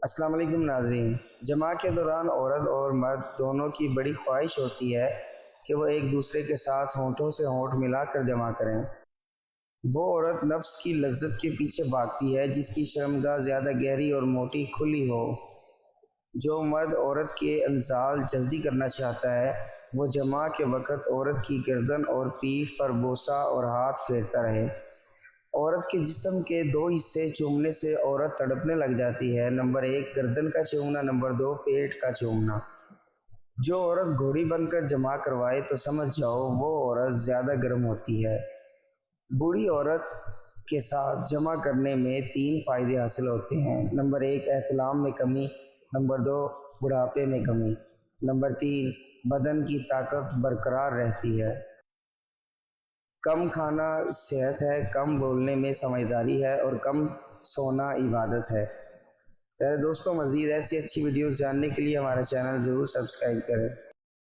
السلام علیکم ناظرین۔ جماع کے دوران عورت اور مرد دونوں کی بڑی خواہش ہوتی ہے کہ وہ ایک دوسرے کے ساتھ ہونٹوں سے ہونٹ ملا کر جماع کریں۔ وہ عورت نفس کی لذت کے پیچھے بھاگتی ہے جس کی شرمگاہ زیادہ گہری اور موٹی کھلی ہو۔ جو مرد عورت کے انزال جلدی کرنا چاہتا ہے وہ جماع کے وقت عورت کی گردن اور پیٹھ پر بوسہ اور ہاتھ پھیرتا رہے۔ عورت کے جسم کے دو حصے چومنے سے عورت تڑپنے لگ جاتی ہے۔ نمبر 1 گردن کا چومنا، نمبر 2 پیٹ کا چومنا۔ جو عورت گھوڑی بن کر جماع کروائے تو سمجھ جاؤ وہ عورت زیادہ گرم ہوتی ہے۔ بوڑھی عورت کے ساتھ جماع کرنے میں 3 فائدے حاصل ہوتے ہیں۔ نمبر 1 احتلام میں کمی، نمبر 2 بڑھاپے میں کمی، نمبر 3 بدن کی طاقت برقرار رہتی ہے۔ کم کھانا صحت ہے، کم بولنے میں سمجھداری ہے اور کم سونا عبادت ہے۔ پیارے دوستوں، مزید ایسی اچھی ویڈیوز جاننے کے لیے ہمارا چینل ضرور سبسکرائب کریں۔